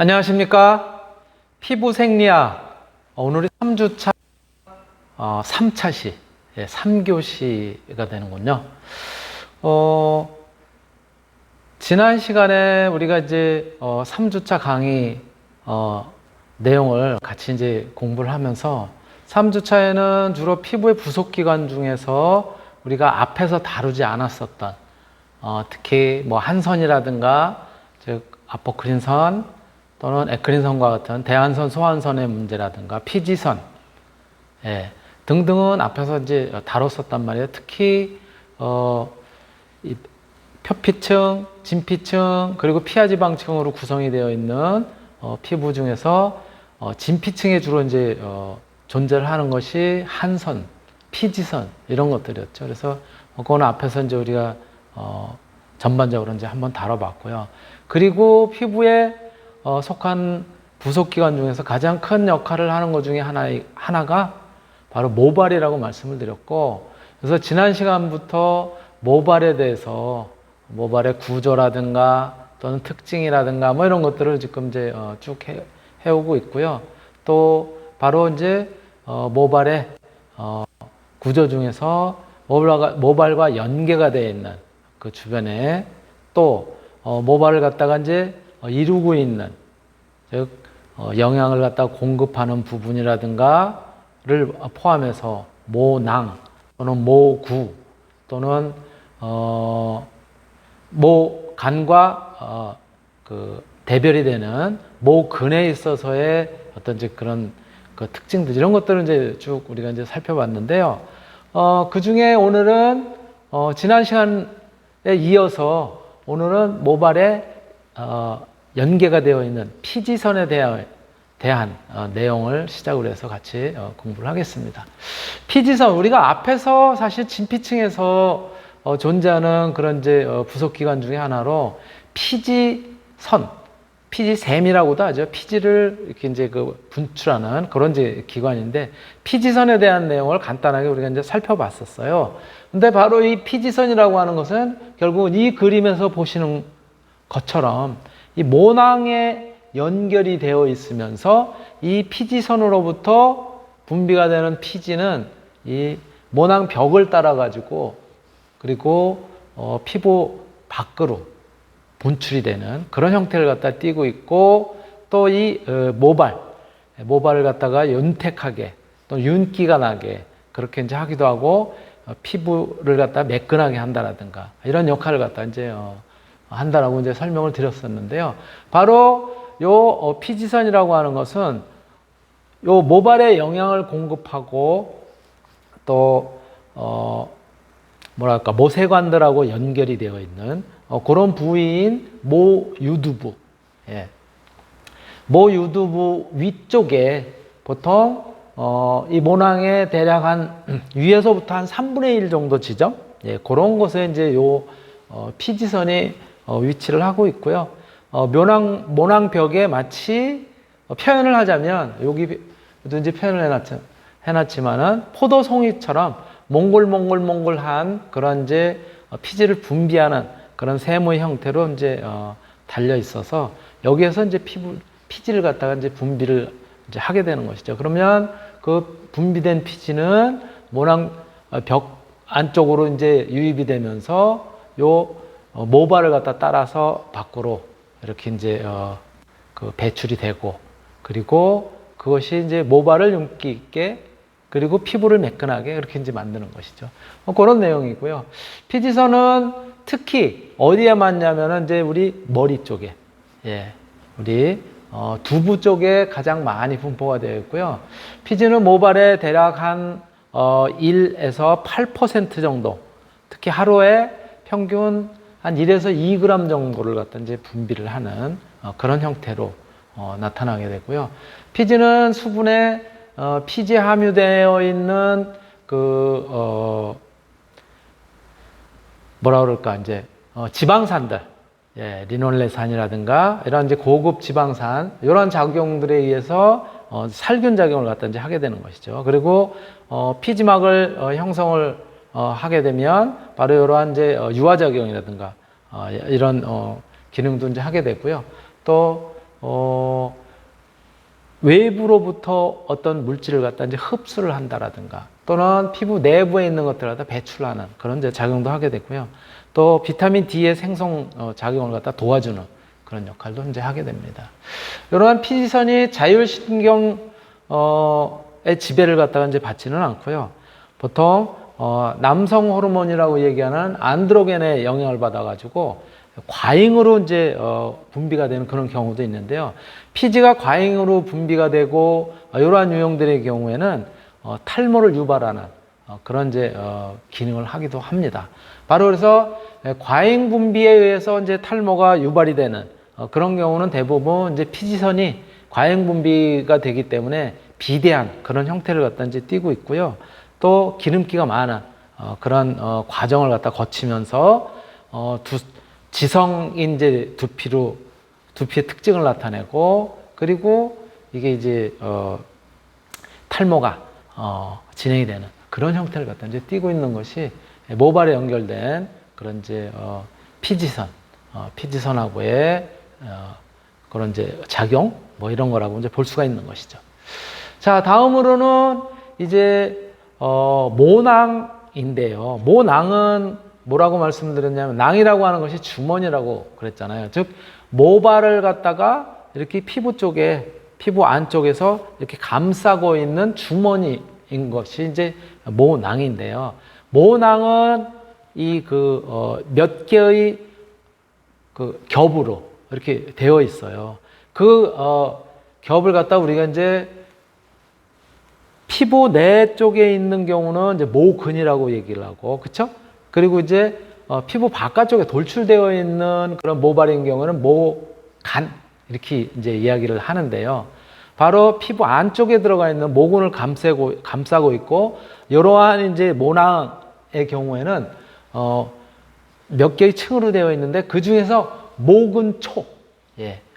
안녕하십니까. 피부 생리학. 오늘이 3주차 3차시, 3교시가 되는군요. 지난 시간에 우리가 이제 3주차 강의 내용을 같이 이제 공부를 하면서 3주차에는 주로 피부의 부속기관 중에서 우리가 앞에서 다루지 않았었던 특히 뭐 한선이라든가 즉 아포크린선 또는 에크린선과 같은 대한선, 소한선의 문제라든가 피지선 등등은 앞에서 이제 다뤘었단 말이에요. 특히 이 표피층, 진피층 그리고 피하지방층으로 구성이 되어 있는 피부 중에서 진피층에 주로 이제 존재를 하는 것이 한선, 피지선 이런 것들이었죠. 그래서 그거는 앞에서 이제 우리가 전반적으로 이제 한번 다뤄봤고요. 그리고 피부에 속한 부속기관 중에서 가장 큰 역할을 하는 것 중에 하나가 바로 모발이라고 말씀을 드렸고, 그래서 지난 시간부터 모발에 대해서 모발의 구조라든가 또는 특징이라든가 뭐 이런 것들을 지금 이제 쭉 해오고 있고요. 또 바로 이제 모발의 구조 중에서 모발과 연계가 되어 있는 그 주변에 또 모발을 갖다가 이제 이루고 있는, 즉 영양을 갖다가 공급하는 부분이라든가를 포함해서 모낭 또는 모구 또는 모간과 그 대별이 되는 모근에 있어서의 어떤 이제 그런 그 특징들, 이런 것들을 이제 쭉 우리가 이제 살펴봤는데요. 그 중에 오늘은 지난 시간에 이어서 오늘은 모발에 연계가 되어 있는 피지선에 대한 내용을 시작으로 해서 같이 공부를 하겠습니다. 피지선, 우리가 앞에서 사실 진피층에서 존재하는 그런 이제 부속기관 중에 하나로 피지선, 피지샘이라고도 하죠. 피지를 이렇게 이제 그 분출하는 그런 이제 기관인데, 피지선에 대한 내용을 간단하게 우리가 이제 살펴봤었어요. 근데 바로 이 피지선이라고 하는 것은 결국은 이 그림에서 보시는 것처럼 이 모낭에 연결이 되어 있으면서 이 피지선으로부터 분비가 되는 피지는 이 모낭 벽을 따라 가지고 그리고 피부 밖으로 분출이 되는 그런 형태를 갖다 띠고 있고, 또 이 모발을 갖다가 윤택하게 또 윤기가 나게 그렇게 이제 하기도 하고, 피부를 갖다 매끈하게 한다라든가 이런 역할을 갖다 이제 한다라고 이제 설명을 드렸었는데요. 바로 요 피지선이라고 하는 것은 요 모발에 영양을 공급하고 또 뭐랄까 모세관들하고 연결이 되어 있는 그런 부위인 모유두부. 모유두부 위쪽에 보통 이 모낭의 대략 한 위에서부터 한 3분의 1 정도 지점, 그런 곳에 이제 요 피지선이 위치를 하고 있고요. 모낭벽에 마치 표현을 하자면, 여기도 이제 표현을 해놨지만은 포도송이처럼 몽글몽글몽글한 그런 이제 피지를 분비하는 그런 세모의 형태로 이제 달려 있어서 여기에서 이제 피지를 갖다가 이제 분비를 이제 하게 되는 것이죠. 그러면 그 분비된 피지는 모낭 벽 안쪽으로 이제 유입이 되면서 요 모발을 갖다 따라서 밖으로 이렇게 이제 그 배출이 되고, 그리고 그것이 이제 모발을 윤기 있게 그리고 피부를 매끈하게 이렇게 이제 만드는 것이죠. 그런 내용이고요. 피지선은 특히 어디에 맞냐면은 이제 우리 머리 쪽에, 우리 두부 쪽에 가장 많이 분포가 되어 있고요. 피지는 모발에 대략 한 1에서 8% 정도, 특히 하루에 평균 한 1에서 2g 정도를 갖다 이제 분비를 하는 그런 형태로 나타나게 되고요. 피지는 수분에 피지에 함유되어 있는 그 뭐라 그럴까 이제 지방산들, 리놀레산이라든가 이런 이제 고급 지방산, 이런 작용들에 의해서 살균 작용을 갖다 이제 하게 되는 것이죠. 그리고 피지막을 형성을 하게 되면 바로 이러한 이제 유화 작용이라든가 이런 기능도 이제 하게 되고요. 또 외부로부터 어떤 물질을 갖다 이제 흡수를 한다라든가 또는 피부 내부에 있는 것들을 갖다 배출하는 그런 이제 작용도 하게 되고요. 또 비타민 D의 생성 작용을 갖다 도와주는 그런 역할도 이제 하게 됩니다. 이러한 피지선이 자율신경의 지배를 갖다가 이제 받지는 않고요. 보통 남성 호르몬이라고 얘기하는 안드로겐의 영향을 받아가지고 과잉으로 이제 분비가 되는 그런 경우도 있는데요. 피지가 과잉으로 분비가 되고 이러한 유형들의 경우에는 탈모를 유발하는 그런 이제 기능을 하기도 합니다. 바로 그래서 과잉 분비에 의해서 이제 탈모가 유발이 되는 그런 경우는 대부분 이제 피지선이 과잉 분비가 되기 때문에 비대한 그런 형태를 갖다 이제 띠고 있고요. 또 기름기가 많은 그런 과정을 갖다 거치면서 지성인 이제 두피의 특징을 나타내고 그리고 이게 이제 탈모가 진행이 되는 그런 형태를 갖다 이제 띠고 있는 것이 모발에 연결된 그런 이제 피지선하고의 그런 이제 작용 뭐 이런 거라고 이제 볼 수가 있는 것이죠. 자, 다음으로는 이제 모낭인데요. 모낭은 뭐라고 말씀드렸냐면 낭이라고 하는 것이 주머니라고 그랬잖아요. 즉 모발을 갖다가 이렇게 피부 안쪽에서 이렇게 감싸고 있는 주머니인 것이 이제 모낭인데요. 모낭은 이 몇 개의 그 겹으로 이렇게 되어 있어요. 그 겹을 갖다 우리가 이제 피부 내 쪽에 있는 경우는 이제 모근이라고 얘기를 하고, 그렇죠? 그리고 이제 피부 바깥쪽에 돌출되어 있는 그런 모발인 경우는 모간 이렇게 이제 이야기를 하는데요. 바로 피부 안쪽에 들어가 있는 모근을 감싸고 있고, 이러한 이제 모낭의 경우에는 몇 개의 층으로 되어 있는데 그 중에서 모근초,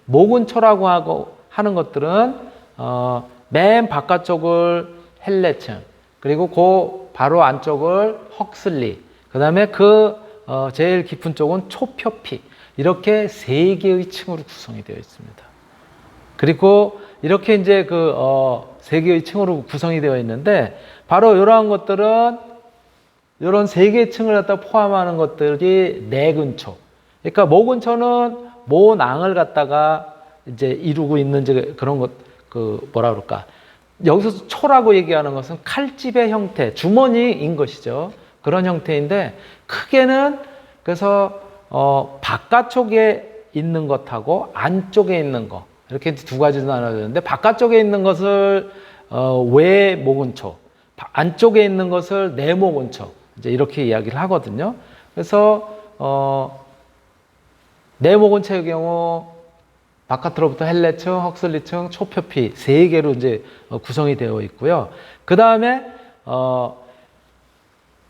모근초라고 하는 것들은 맨 바깥쪽을 헬레층, 그리고 그 바로 안쪽을 헉슬리, 그 다음에 제일 깊은 쪽은 초표피, 이렇게 세 개의 층으로 구성이 되어 있습니다. 그리고 이렇게 이제 세 개의 층으로 구성이 되어 있는데, 바로 이러한 것들은 이런 세 개의 층을 갖다 포함하는 것들이 내근초. 그러니까 모근초는 모낭을 갖다가 이제 이루고 있는 이제 그런 것, 뭐라 그럴까. 여기서 초라고 얘기하는 것은 칼집의 형태, 주머니인 것이죠. 그런 형태인데, 크게는 그래서 바깥쪽에 있는 것하고 안쪽에 있는 것, 이렇게 두 가지로 나눠지는데, 바깥쪽에 있는 것을 외모근초, 안쪽에 있는 것을 내모근초, 이제 이렇게 이야기를 하거든요. 그래서 내모근초의 경우 바깥으로부터 헬레층, 헉슬리층, 초표피 세 개로 이제 구성이 되어 있고요. 그 다음에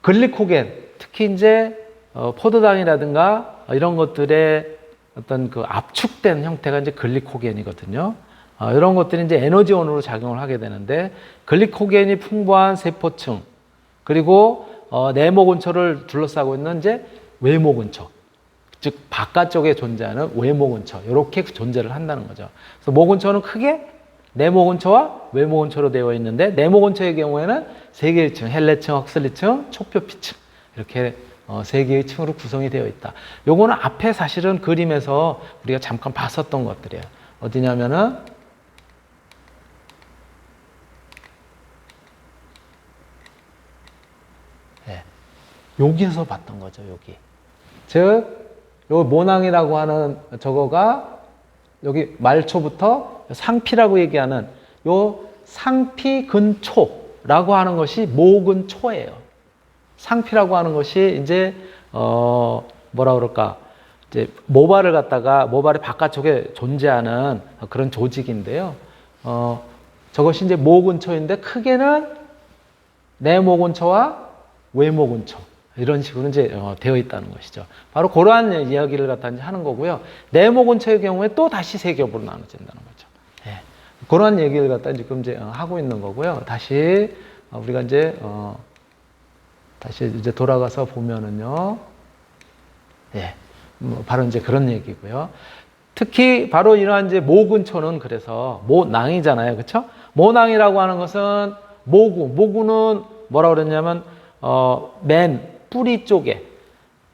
글리코겐, 특히 이제 포도당이라든가 이런 것들의 어떤 그 압축된 형태가 이제 글리코겐이거든요. 이런 것들이 이제 에너지원으로 작용을 하게 되는데, 글리코겐이 풍부한 세포층, 그리고 내모근초를 둘러싸고 있는 이제 외모근초, 즉 바깥쪽에 존재하는 외모근초, 이렇게 존재를 한다는 거죠. 그래서 모근초는 크게 내모근초와 외모근초로 되어 있는데, 내모근초의 경우에는 세 개의 층, 헬레층, 헉슬리층, 초표피층, 이렇게 세 개의 층으로 구성이 되어 있다. 요거는 앞에 사실은 그림에서 우리가 잠깐 봤었던 것들이에요. 어디냐면은 여기에서 봤던 거죠. 여기. 즉 요 모낭이라고 하는 저거가 여기 말초부터 상피라고 얘기하는 요 상피 근초라고 하는 것이 모근초예요. 상피라고 하는 것이 이제 뭐라 그럴까, 이제 모발을 갖다가 모발의 바깥쪽에 존재하는 그런 조직인데요. 저것이 이제 모근초인데, 크게는 내모근초와 외모근초, 이런 식으로 이제 되어 있다는 것이죠. 바로 그러한 이야기를 갖다 이제 하는 거고요. 내모근초의 경우에 또 다시 세 겹으로 나눠진다는 거죠. 그러한 얘기를 갖다 지금 이제 하고 있는 거고요. 다시 우리가 이제 다시 이제 돌아가서 보면은요. 바로 이제 그런 얘기고요. 특히 바로 이러한 이제 모 근초는 그래서 모낭이잖아요. 그렇죠? 모낭이라고 하는 것은 모구는 뭐라고 그랬냐면 맨 뿌리 쪽에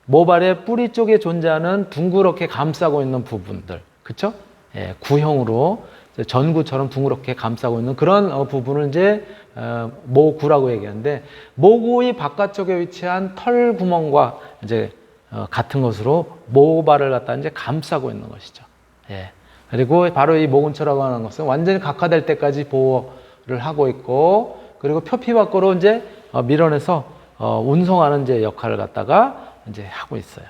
모발의 뿌리 쪽에 존재하는 둥그렇게 감싸고 있는 부분들. 그렇죠? 예, 구형으로 전구처럼 둥그렇게 감싸고 있는 그런 부분을 이제 모구라고 얘기하는데 모구의 바깥쪽에 위치한 털 구멍과 이제 같은 것으로 모발을 갖다 이제 감싸고 있는 것이죠. 예. 그리고 바로 이 모근초라고 하는 것은 완전히 각화될 때까지 보호를 하고 있고, 그리고 표피 밖으로 이제 밀어내서 운송하는 이제 역할을 갖다가 이제 하고 있어요.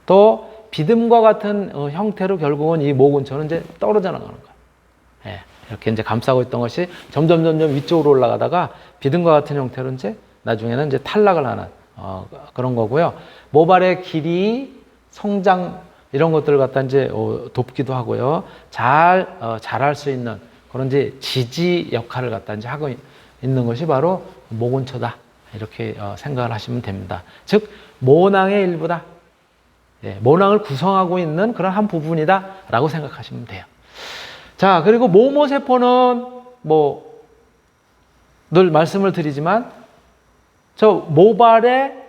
또 비듬과 같은 형태로 결국은 이 모근초는 이제 떨어져 나가는 거예요. 예. 이렇게 이제 감싸고 있던 것이 점점 위쪽으로 올라가다가 비듬과 같은 형태로 이제 나중에는 이제 탈락을 하는 그런 거고요. 모발의 길이, 성장 이런 것들을 갖다 이제 돕기도 하고요. 자랄 수 있는 그런 이제 지지 역할을 갖다 이제 하고 있는 것이 바로 모근초다. 이렇게 생각을 하시면 됩니다. 즉 모낭의 일부다. 예, 모낭을 구성하고 있는 그런 한 부분이다라고 생각하시면 돼요. 자, 그리고 모모세포는 뭐 늘 말씀을 드리지만 저 모발의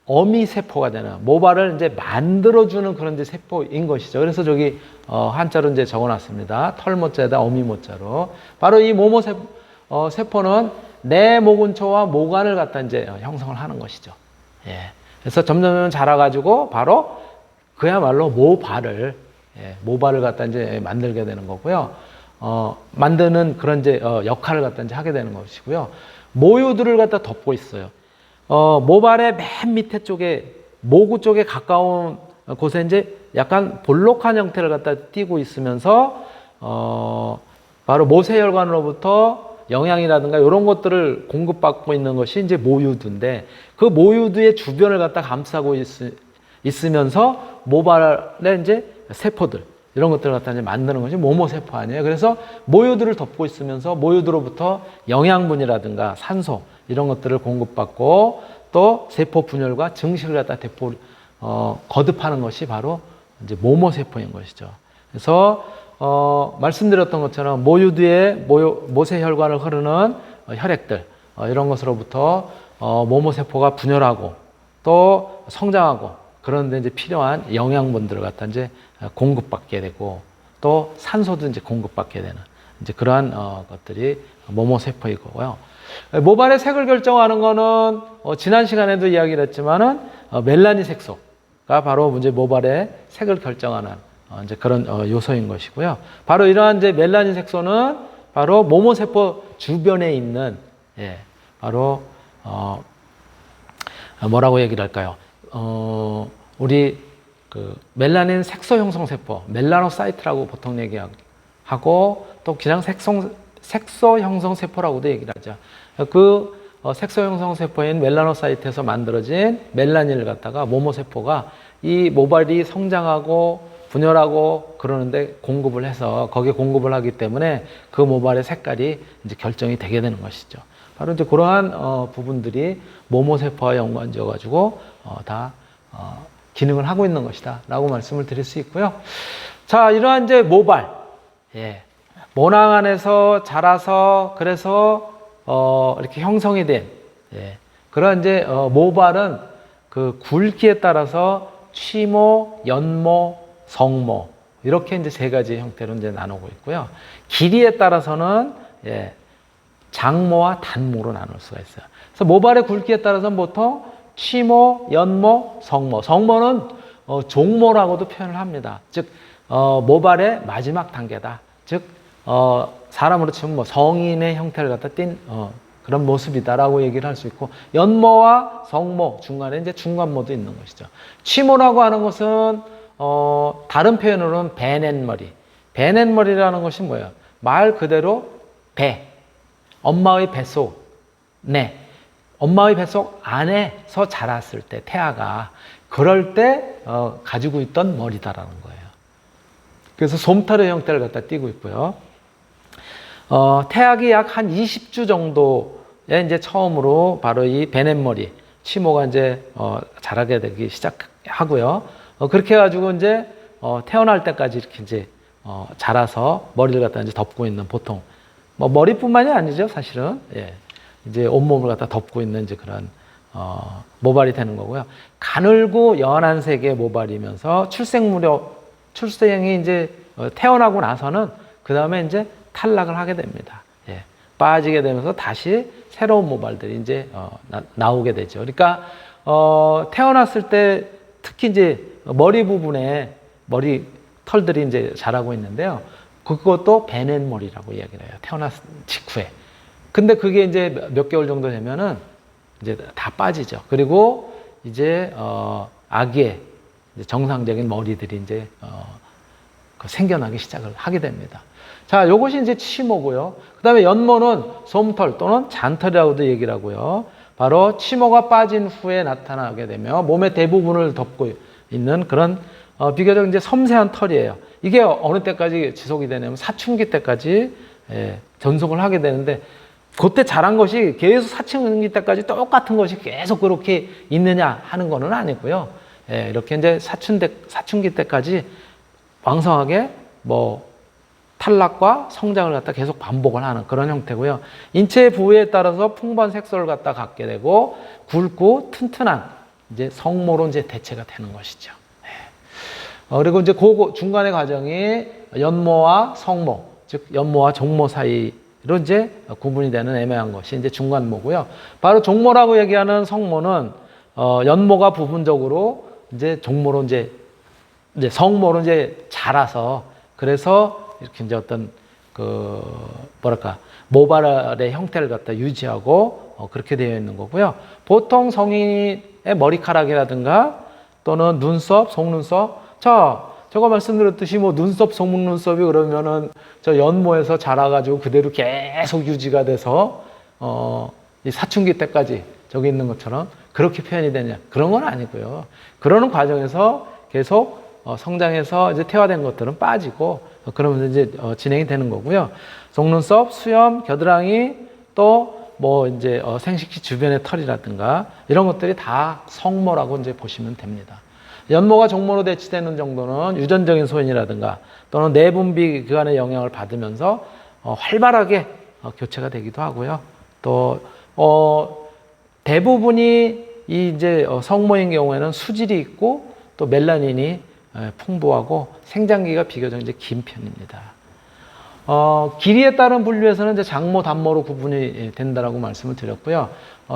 어미세포가 되는, 모발을 이제 만들어주는 그런 이제 세포인 것이죠. 그래서 저기 한자로 이제 적어놨습니다. 털모자에다 어미모자로. 바로 이 모모세포는 내 모근초와 모관을 갖다 이제 형성을 하는 것이죠. 예. 그래서 점점 자라가지고 바로 그야말로 모발을 갖다 이제 만들게 되는 거고요. 만드는 그런 이제 역할을 갖다 이제 하게 되는 것이고요. 모유들을 갖다 덮고 있어요. 모발의 맨 밑에 쪽에, 모구 쪽에 가까운 곳에 이제 약간 볼록한 형태를 갖다 띄고 있으면서, 바로 모세혈관으로부터 영양이라든가 이런 것들을 공급받고 있는 것이 이제 모유두인데, 그 모유두의 주변을 갖다 감싸고 있으면서 모발의 이제 세포들, 이런 것들을 갖다 이제 만드는 것이 모모세포 아니에요. 그래서 모유들을 덮고 있으면서 모유들로부터 영양분이라든가 산소, 이런 것들을 공급받고 또 세포 분열과 증식을 갖다 거듭하는 것이 바로 이제 모모세포인 것이죠. 그래서 말씀드렸던 것처럼 모유두에 모세혈관을 흐르는 혈액들, 이런 것으로부터 모모세포가 분열하고 또 성장하고, 그런데 이제 필요한 영양분들을 갖다 이제 공급받게 되고 또 산소도 이제 공급받게 되는 이제 그러한 것들이 모모세포이고요. 모발의 색을 결정하는 거는 지난 시간에도 이야기를 했지만은 멜라닌 색소가 바로 이제 모발의 색을 결정하는 이제 그런 요소인 것이고요. 바로 이러한 이제 멜라닌 색소는 바로 모모세포 주변에 있는, 바로 뭐라고 얘기를 할까요? 우리 그 멜라닌 색소 형성 세포, 멜라노사이트라고 보통 얘기하고, 또 그냥 색소 형성 세포라고도 얘기를 하죠. 그 색소 형성 세포인 멜라노사이트에서 만들어진 멜라닌을 갖다가 모모세포가 이 모발이 성장하고 분열하고 그러는데 공급을 해서 거기에 공급을 하기 때문에 그 모발의 색깔이 이제 결정이 되게 되는 것이죠. 바로 이제 그러한 부분들이 모모세포와 연관지어 가지고 다 기능을 하고 있는 것이다 라고 말씀을 드릴 수 있고요. 자, 이러한 이제 모발, 모낭 안에서 자라서 그래서 이렇게 형성이 된, 그런 이제 모발은 그 굵기에 따라서 취모, 연모, 성모, 이렇게 이제 세 가지 형태로 이제 나누고 있고요. 길이에 따라서는 장모와 단모로 나눌 수가 있어요. 그래서 모발의 굵기에 따라서는 보통 취모, 연모, 성모. 성모는 종모라고도 표현을 합니다. 즉 모발의 마지막 단계다. 즉 사람으로 치면 뭐 성인의 형태를 갖다 띈 그런 모습이다라고 얘기를 할 수 있고, 연모와 성모 중간에 이제 중간모도 있는 것이죠. 취모라고 하는 것은 다른 표현으로는 배냇머리. 배냇머리라는 것이 뭐예요? 말 그대로 배, 엄마의 뱃속, 엄마의 뱃속 안에서 자랐을 때, 태아가 그럴 때 가지고 있던 머리다라는 거예요. 그래서 솜털의 형태를 갖다 띄고 있고요. 태아기 약 한 20주 정도에 이제 처음으로 바로 이 배냇머리, 취모가 이제 자라게 되기 시작하고요. 그렇게 해가지고 이제 태어날 때까지 이렇게 이제 자라서 머리를 갖다 이제 덮고 있는 보통 뭐 머리뿐만이 아니죠, 사실은. 예. 이제 온몸을 갖다 덮고 있는 이제 그런 모발이 되는 거고요. 가늘고 연한 색의 모발이면서 출생이 이제 태어나고 나서는 그 다음에 이제 탈락을 하게 됩니다. 예. 빠지게 되면서 다시 새로운 모발들이 이제 나오게 되죠. 그러니까 태어났을 때 특히 이제 머리 부분에 머리 털들이 이제 자라고 있는데요. 그것도 베넨 머리라고 이야기를 해요. 태어났 직후에. 근데 그게 이제 몇 개월 정도 되면은 이제 다 빠지죠. 그리고 이제 아기의 이제 정상적인 머리들이 이제 생겨나기 시작을 하게 됩니다. 자, 요것이 이제 치모고요. 그 다음에 연모는 솜털 또는 잔털이라고도 얘기를 하고요. 바로 치모가 빠진 후에 나타나게 되며 몸의 대부분을 덮고 있는 그런 비교적 이제 섬세한 털이에요. 이게 어느 때까지 지속이 되냐면 사춘기 때까지 전속을 하게 되는데 그때 자란 것이 계속 사춘기 때까지 똑같은 것이 계속 그렇게 있느냐 하는 거는 아니고요. 이렇게 이제 사춘기 때까지 왕성하게 뭐 탈락과 성장을 갖다 계속 반복을 하는 그런 형태고요. 인체 부위에 따라서 풍부한 색소를 갖다 갖게 되고 굵고 튼튼한 이제 성모로 이제 대체가 되는 것이죠. 그리고 이제 그 중간의 과정이 연모와 성모, 즉 연모와 종모 사이로 이제 구분이 되는 애매한 것이 이제 중간모고요. 바로 종모라고 얘기하는 성모는 연모가 부분적으로 이제 종모로 이제 성모로 이제 자라서 그래서 이렇게 이제 어떤 모발의 형태를 갖다 유지하고 그렇게 되어 있는 거고요. 보통 성인의 머리카락이라든가 또는 눈썹, 속눈썹. 자, 제가 말씀드렸듯이 뭐 눈썹, 속눈썹이 그러면은 저 연모에서 자라가지고 그대로 계속 유지가 돼서 이 사춘기 때까지 저기 있는 것처럼 그렇게 표현이 되냐? 그런 건 아니고요. 그러는 과정에서 계속 성장해서 이제 태화된 것들은 빠지고 그러면서 이제 진행이 되는 거고요. 속눈썹, 수염, 겨드랑이 또 뭐 이제 생식기 주변의 털이라든가 이런 것들이 다 성모라고 이제 보시면 됩니다. 연모가 종모로 대치되는 정도는 유전적인 소인이라든가 또는 내분비 기관의 영향을 받으면서 활발하게 교체가 되기도 하고요. 또 대부분이 이 이제 성모인 경우에는 수질이 있고 또 멜라닌이 풍부하고 생장기가 비교적 이제 긴 편입니다. 길이에 따른 분류에서는 이제 장모, 단모로 구분이 된다라고 말씀을 드렸고요.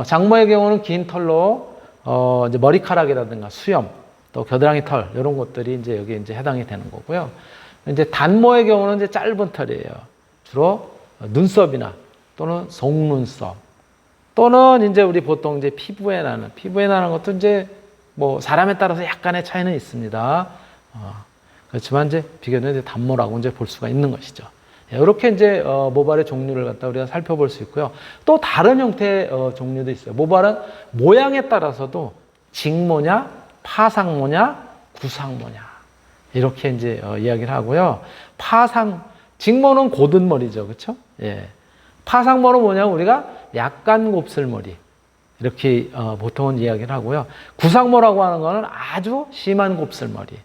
장모의 경우는 긴 털로 이제 머리카락이라든가 수염, 또 겨드랑이 털 이런 것들이 이제 여기 이제 해당이 되는 거고요. 이제 단모의 경우는 이제 짧은 털이에요. 주로 눈썹이나 또는 속눈썹 또는 이제 우리 보통 이제 피부에 나는 것도 이제 뭐 사람에 따라서 약간의 차이는 있습니다. 그렇지만 이제 비교는 이제 단모라고 이제 볼 수가 있는 것이죠. 이렇게 이제 모발의 종류를 갖다 우리가 살펴볼 수 있고요. 또 다른 형태의 종류도 있어요. 모발은 모양에 따라서도 직모냐, 파상모냐, 구상모냐 이렇게 이제 이야기를 하고요. 직모는 고든 머리죠, 그렇죠? 예. 파상모는 뭐냐면 우리가 약간 곱슬머리 이렇게 보통은 이야기를 하고요. 구상모라고 하는 거는 아주 심한 곱슬머리.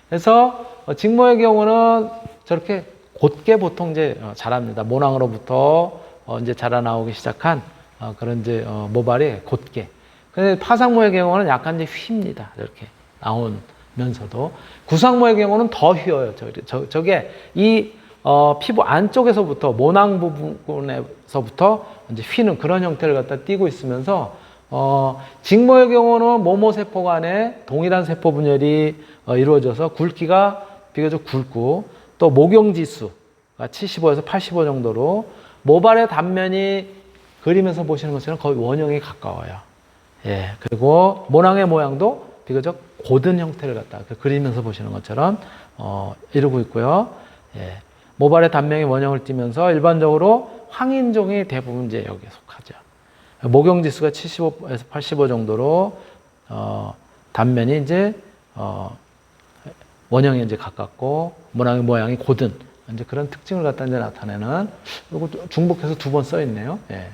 그래서 직모의 경우는 저렇게 곧게 보통 이제 자랍니다. 모낭으로부터 이제 자라나오기 시작한 그런 이제 모발이 곧게. 근데 파상모의 경우는 약간 이제 휩니다. 이렇게 나오면서도 구상모의 경우는 더 휘어요. 저게 이 피부 안쪽에서부터 모낭 부분에서부터 이제 휘는 그런 형태를 갖다 띠고 있으면서 직모의 경우는 모모세포 간에 동일한 세포 분열이 이루어져서 굵기가 비교적 굵고 또 목용지수가 75에서 85 정도로 모발의 단면이 그림에서 보시는 것처럼 거의 원형에 가까워요. 예, 그리고 모낭의 모양도 비교적 고든 형태를 갖다 그리면서 보시는 것처럼 이루고 있고요. 예, 모발의 단면이 원형을 띠면서 일반적으로 황인종이 대부분 이제 여기에 속하죠. 목용지수가 75에서 85 정도로 단면이 이제 원형에 이제 가깝고 모낭의 모양이 고든 이제 그런 특징을 갖다 이제 나타내는 그리고 중복해서 두 번 써 있네요. 예.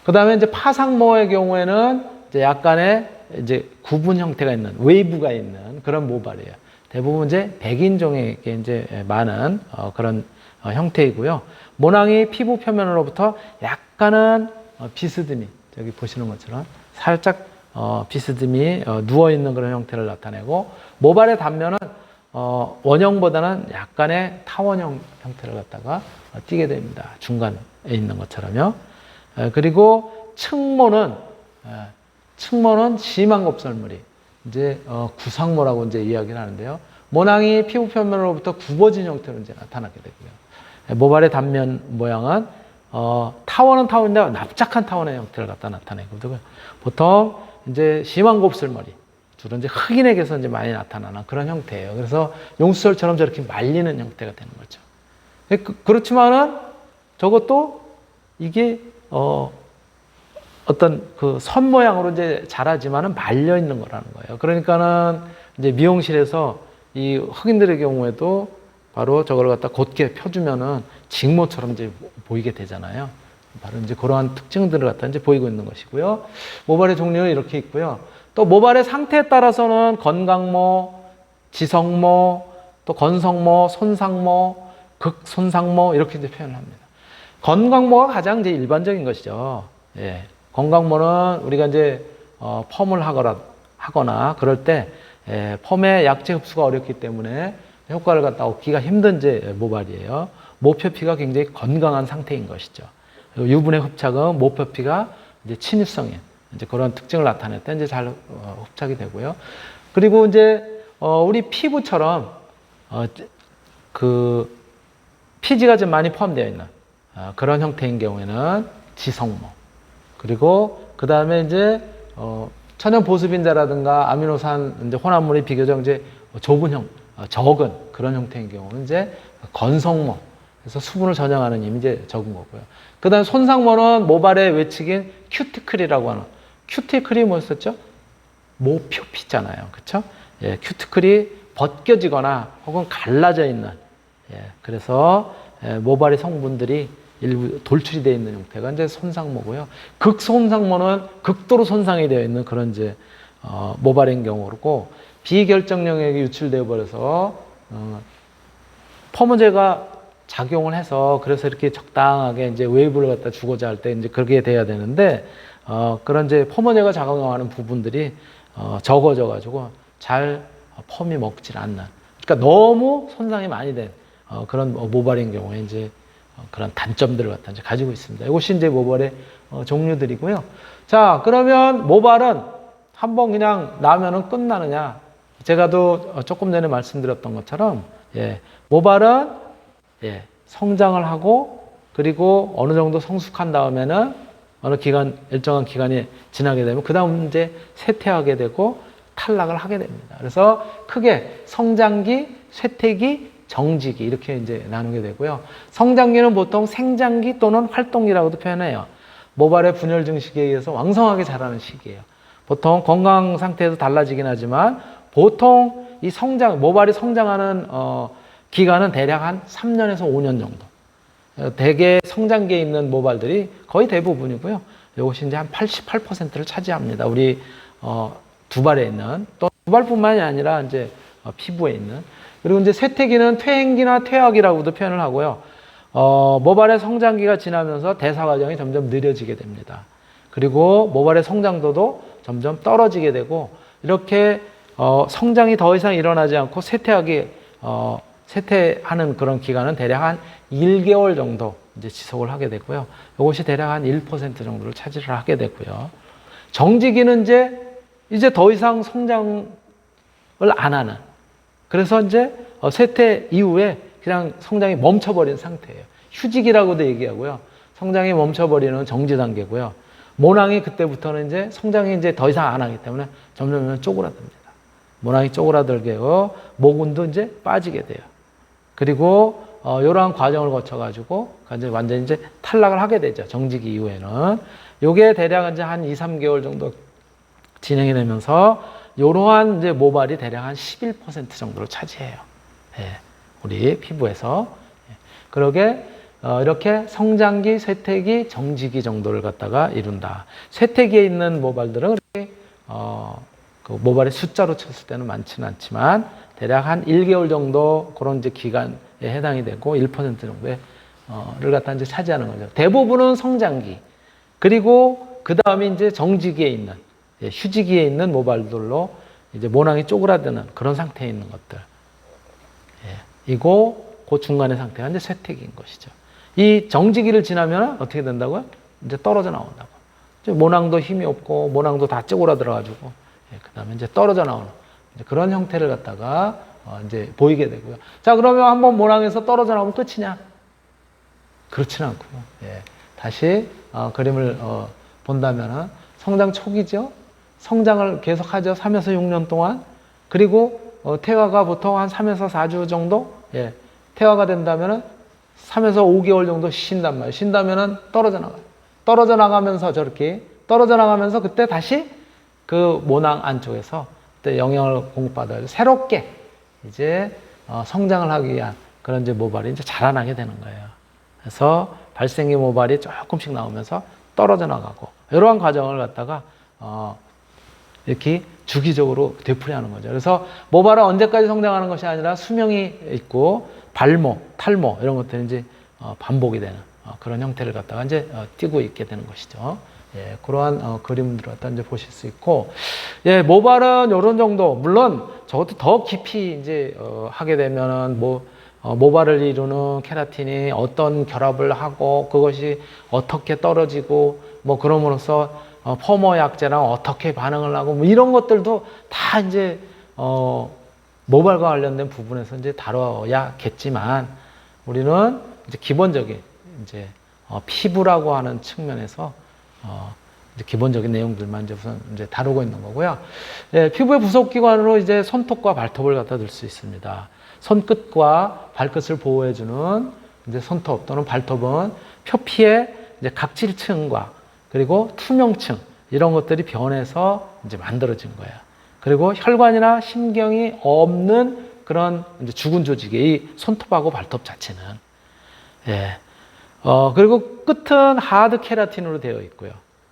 그다음에 이제 파상모의 경우에는 이제 약간의 이제 구분 형태가 있는 웨이브가 있는 그런 모발이에요. 대부분 이제 백인종에게 이제 많은 그런 형태이고요. 모낭이 피부 표면으로부터 약간은 비스듬히, 여기 보시는 것처럼 살짝 비스듬히 누워 있는 그런 형태를 나타내고, 모발의 단면은 원형보다는 약간의 타원형 형태를 갖다가 띠게 됩니다. 중간에 있는 것처럼요. 그리고 측모는 심한 곱슬물이 이제 구상모라고 이제 이야기를 하는데요. 모낭이 피부 표면으로부터 굽어진 형태로 이제 나타나게 되고요. 모발의 단면 모양은 타원은 타원인데 납작한 타원의 형태를 갖다 나타내거든요. 보통 이제 심한 곱슬머리, 주로 이제 흑인에게서 이제 많이 나타나는 그런 형태예요. 그래서 용수철처럼 저렇게 말리는 형태가 되는 거죠. 그렇지만은 저것도 이게 어떤 그 선 모양으로 이제 자라지만은 말려 있는 거라는 거예요. 그러니까는 이제 미용실에서 이 흑인들의 경우에도 바로 저걸 갖다 곧게 펴주면은 직모처럼 이제 보이게 되잖아요. 바로 이제 그러한 특징들을 갖다 이제 보이고 있는 것이고요. 모발의 종류는 이렇게 있고요. 또 모발의 상태에 따라서는 건강모, 지성모, 또 건성모, 손상모, 극손상모 이렇게 이제 표현을 합니다. 건강모가 가장 이제 일반적인 것이죠. 예. 건강모는 우리가 이제 펌을 하거나 그럴 때 펌의 약재 흡수가 어렵기 때문에 효과를 갖다 얻기가 힘든 이제 모발이에요. 모표피가 굉장히 건강한 상태인 것이죠. 그리고 유분의 흡착은 모표피가 이제 친유성인 이제 그런 특징을 나타낼 때 이제 잘 흡착이 되고요. 그리고 이제 우리 피부처럼 그 피지가 좀 많이 포함되어 있는 그런 형태인 경우에는 지성모. 그리고 그 다음에 이제 천연 보습인자라든가 아미노산 이제 혼합물이 비교적 이제 적은 그런 형태인 경우는 이제 건성모. 그래서 수분을 저장하는 힘이 이제 적은 거고요. 그 다음에 손상모는 모발의 외측인 큐티클이라고 하는, 큐티클이 뭐였었죠? 모표피잖아요. 그쵸? 예, 큐티클이 벗겨지거나 혹은 갈라져 있는, 예, 그래서 모발의 성분들이 일부 돌출이 되어 있는 형태가 이제 손상모고요. 극손상모는 극도로 손상이 되어 있는 그런 이제 모발인 경우고, 비결정 영역이 유출되어 버려서 펌은제가 작용을 해서 그래서 이렇게 적당하게 이제 웨이브를 갖다 주고자 할 때 이제 그렇게 돼야 되는데 그런 이제 펌은제가 작용하는 부분들이 적어져 가지고 잘 펌이 먹질 않는, 그러니까 너무 손상이 많이 된 그런 모발인 경우에 이제 그런 단점들을 갖다 이제 가지고 있습니다. 이것이 이제 모발의 종류들이고요. 자, 그러면 모발은 한번 그냥 나면은 끝나느냐? 제가 또 조금 전에 말씀드렸던 것처럼, 예, 모발은 예, 성장을 하고 그리고 어느 정도 성숙한 다음에는 어느 기간, 일정한 기간이 지나게 되면 그 다음 이제 쇠퇴하게 되고 탈락을 하게 됩니다. 그래서 크게 성장기, 쇠퇴기, 정지기 이렇게 이제 나누게 되고요. 성장기는 보통 생장기 또는 활동기라고도 표현해요. 모발의 분열 증식에 의해서 왕성하게 자라는 시기예요. 보통 건강 상태에서 달라지긴 하지만 보통 이 모발이 성장하는 기간은 대략 한 3년에서 5년 정도. 대개 성장기에 있는 모발들이 거의 대부분이고요. 이것이 이제 한 88%를 차지합니다. 우리 두발에 있는, 또 두발뿐만이 아니라 이제 피부에 있는. 그리고 이제 쇠퇴기는 퇴행기나 퇴학이라고도 표현을 하고요. 모발의 성장기가 지나면서 대사 과정이 점점 느려지게 됩니다. 그리고 모발의 성장도도 점점 떨어지게 되고, 이렇게 성장이 더 이상 일어나지 않고 쇠퇴하는 그런 기간은 대략 한 1개월 정도 이제 지속을 하게 되고요. 이것이 대략 한 1% 정도를 차지를 하게 되고요. 정지기는 이제 더 이상 성장을 안 하는, 그래서 이제 쇠퇴 이후에 그냥 성장이 멈춰버린 상태예요. 휴직이라고도 얘기하고요. 성장이 멈춰버리는 정지 단계고요. 모낭이 그때부터는 이제 성장이 이제 더 이상 안 하기 때문에 점점 쪼그라듭니다. 모낭이 쪼그라들게 하고 모근도 이제 빠지게 돼요. 그리고 이러한 과정을 거쳐가지고 완전히 이제 탈락을 하게 되죠. 정지기 이후에는. 요게 대략 이제 한 2, 3개월 정도 진행이 되면서 이러한 이제 모발이 대략 한 11% 정도를 차지해요. 예, 우리 피부에서. 그러게 이렇게 성장기, 쇠퇴기, 정지기 정도를 갖다가 이룬다. 쇠퇴기에 있는 모발들은 그렇게 그 모발의 숫자로 쳤을 때는 많지는 않지만 대략 한 1개월 정도 그런 이제 기간에 해당이 되고 1% 정도의 를 갖다 이제 차지하는 거죠. 대부분은 성장기. 그리고 그 다음에 이제 정지기에 있는, 휴지기에 있는 모발들로 이제 모낭이 쪼그라드는 그런 상태에 있는 것들. 이고 그 중간의 상태가 이제 쇠퇴기인 것이죠. 이 정지기를 지나면 어떻게 된다고요? 이제 떨어져 나온다고. 모낭도 힘이 없고 모낭도 다 쪼그라들어가지고 그 다음에 이제 떨어져 나오는 이제 그런 형태를 갖다가 이제 보이게 되고요. 자, 그러면 한번 모낭에서 떨어져 나오면 끝이냐? 그렇지는 않고요. 다시 그림을 본다면은 성장 초기죠. 성장을 계속하죠. 3에서 6년 동안. 그리고 태화가 보통 한 3에서 4주 정도 태화가 된다면은 3에서 5개월 정도 쉰단 말이에요. 쉰다면은 떨어져 나가요. 떨어져 나가면서 저렇게 떨어져 나가면서 그때 다시 그 모낭 안쪽에서 그때 영양을 공급받아요. 새롭게 이제 성장을 하기 위한 그런 이제 모발이 이제 자라나게 되는 거예요. 그래서 발생기 모발이 조금씩 나오면서 떨어져 나가고 이러한 과정을 갖다가 이렇게 주기적으로 되풀이하는 거죠. 그래서 모발은 언제까지 성장하는 것이 아니라 수명이 있고 발모, 탈모 이런 것들이 이제 반복이 되는 그런 형태를 갖다가 이제 띄고 있게 되는 것이죠. 그러한 그림들을 갖다 이제 보실 수 있고, 모발은 이런 정도. 물론 저것도 더 깊이 이제 하게 되면은 모발을 이루는 케라틴이 어떤 결합을 하고 그것이 어떻게 떨어지고 그럼으로써 포머 약제랑 어떻게 반응을 하고 이런 것들도 다 이제 모발과 관련된 부분에서 이제 다뤄야겠지만 우리는 이제 기본적인 이제 피부라고 하는 측면에서 이제 기본적인 내용들만 이제 우선 이제 다루고 있는 거고요. 피부의 부속기관으로 이제 손톱과 발톱을 갖다 들 수 있습니다. 손끝과 발끝을 보호해주는 이제 손톱 또는 발톱은 표피의 이제 각질층과 그리고 투명층 이런 것들이 변해서 이제 만들어진 거예요. 그리고 혈관이나 신경이 없는 그런 이제 죽은 조직이 이 손톱하고 발톱 자체는 그리고 끝은 하드 케라틴으로 되어 있고요.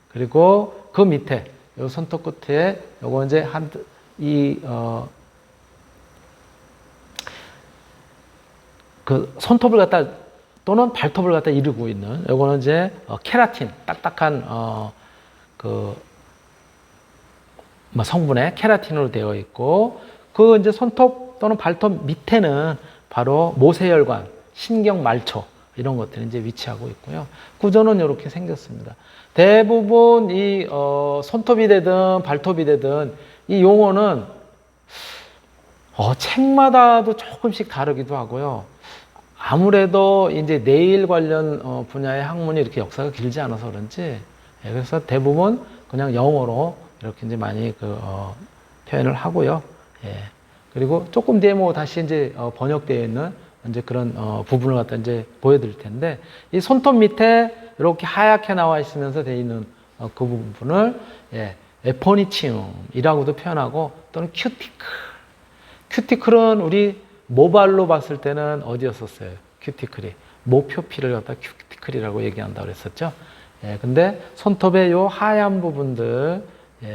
그리고 그 밑에 요 손톱 끝에 요거 이제 그 손톱을 갖다 또는 발톱을 갖다 이루고 있는 요거는 이제 케라틴 딱딱한 성분의 케라틴으로 되어 있고 그 이제 손톱 또는 발톱 밑에는 바로 모세혈관, 신경 말초 이런 것들이 이제 위치하고 있고요. 구조는 이렇게 생겼습니다. 대부분 이 손톱이 되든 발톱이 되든 이 용어는 책마다도 조금씩 다르기도 하고요. 아무래도 이제 네일 관련 분야의 학문이 이렇게 역사가 길지 않아서 그런지 그래서 대부분 그냥 영어로 이렇게 이제 많이 표현을 하고요. 그리고 조금 뒤에 다시 이제 번역되어 있는 이제 그런 부분을 갖다 이제 보여드릴 텐데 이 손톱 밑에 이렇게 하얗게 나와 있으면서 되어 있는 그 부분을 에포니치움이라고도 표현하고 또는 큐티클. 큐티클은 우리 모발로 봤을 때는 어디였었어요? 큐티클이 모표피를 갖다 큐티클이라고 얘기한다고 그랬었죠. 근데 손톱의 요 하얀 부분들,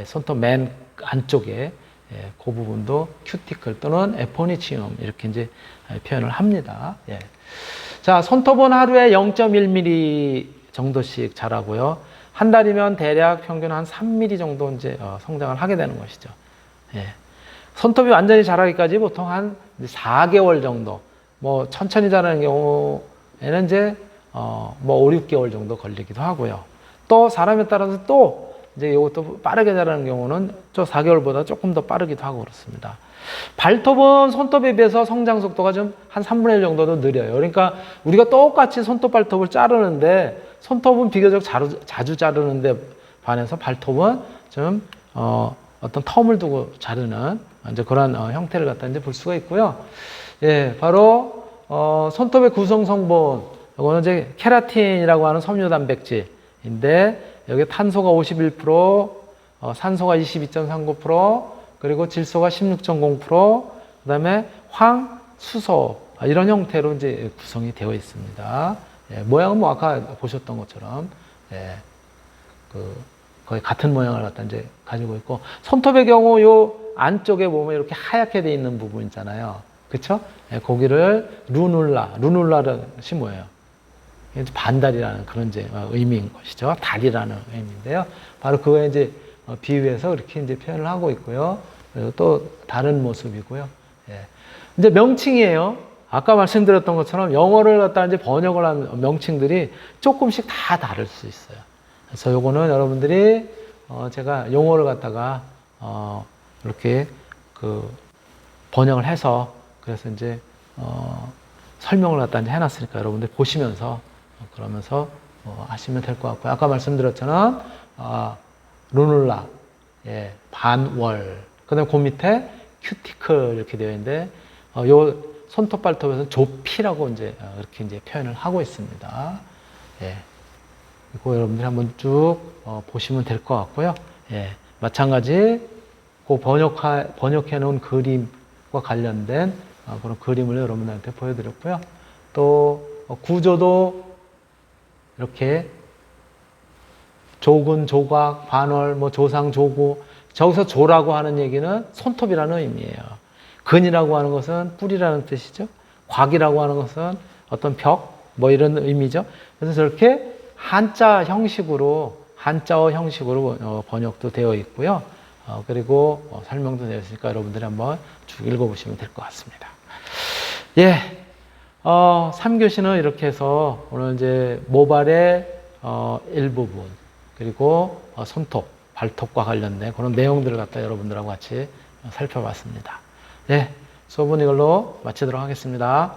손톱 맨 안쪽에 그 부분도 큐티클 또는 에포니치움 이렇게 이제 표현을 합니다. 자, 손톱은 하루에 0.1mm 정도씩 자라고요. 한 달이면 대략 평균 한 3mm 정도 이제 성장을 하게 되는 것이죠. 손톱이 완전히 자라기까지 보통 한 4개월 정도, 천천히 자라는 경우에는 이제 5, 6개월 정도 걸리기도 하고요. 또 사람에 따라서 또 이제 이것도 빠르게 자라는 경우는 저 4개월보다 조금 더 빠르기도 하고 그렇습니다. 발톱은 손톱에 비해서 성장 속도가 좀 한 3분의 1 정도 더 느려요. 그러니까 우리가 똑같이 손톱 발톱을 자르는데 손톱은 비교적 자주 자르는데 반해서 발톱은 좀 어떤 텀을 두고 자르는 이제 그런 형태를 갖다 이제 볼 수가 있고요. 바로 손톱의 구성 성분, 이거는 이제 케라틴이라고 하는 섬유 단백질인데 여기 탄소가 51%, 산소가 22.39%, 그리고 질소가 16.0%, 그다음에 황, 수소 이런 형태로 이제 구성이 되어 있습니다. 모양은 아까 보셨던 것처럼 거의 같은 모양을 갖다 이제 가지고 있고 손톱의 경우 요 안쪽에 보면 이렇게 하얗게 돼 있는 부분 있잖아요. 그쵸? 예, 거기를 루눌라는 것이 뭐예요? 반달이라는 그런 이제 의미인 것이죠. 달이라는 의미인데요. 바로 그거에 이제 비유해서 이렇게 이제 표현을 하고 있고요. 그리고 또 다른 모습이고요. 예. 이제 명칭이에요. 아까 말씀드렸던 것처럼 영어를 갖다 이제 번역을 한 명칭들이 조금씩 다 다를 수 있어요. 그래서 요거는 여러분들이 제가 용어를 갖다가 이렇게 그 번역을 해서 그래서 이제 설명을 갖다 이제 해놨으니까 여러분들 보시면서 그러면서 하시면 될 것 같고요. 아까 말씀드렸잖아. 루눌라, 예, 반월. 그 다음에 그 밑에 큐티클 이렇게 되어 있는데, 요 손톱 발톱에서 조피라고 이제 이렇게 이제 표현을 하고 있습니다. 예. 이거 여러분들이 한번 쭉 보시면 될 것 같고요. 예. 마찬가지, 그 번역해 놓은 그림과 관련된 그런 그림을 여러분들한테 보여드렸고요. 또 구조도 이렇게 조근, 조각, 반월, 뭐 조상, 조구. 저기서 조라고 하는 얘기는 손톱이라는 의미예요. 근이라고 하는 것은 뿔이라는 뜻이죠. 곽이라고 하는 것은 어떤 벽, 뭐 이런 의미죠. 그래서 저렇게 한자어 형식으로 번역도 되어 있고요. 그리고 설명도 되어 있으니까 여러분들이 한번 쭉 읽어보시면 될 것 같습니다. 예. 3교시는 이렇게 해서 오늘 이제 모발의 일부분, 그리고 손톱, 발톱과 관련된 그런 내용들을 갖다 여러분들하고 같이 살펴봤습니다. 네. 수업은 이걸로 마치도록 하겠습니다.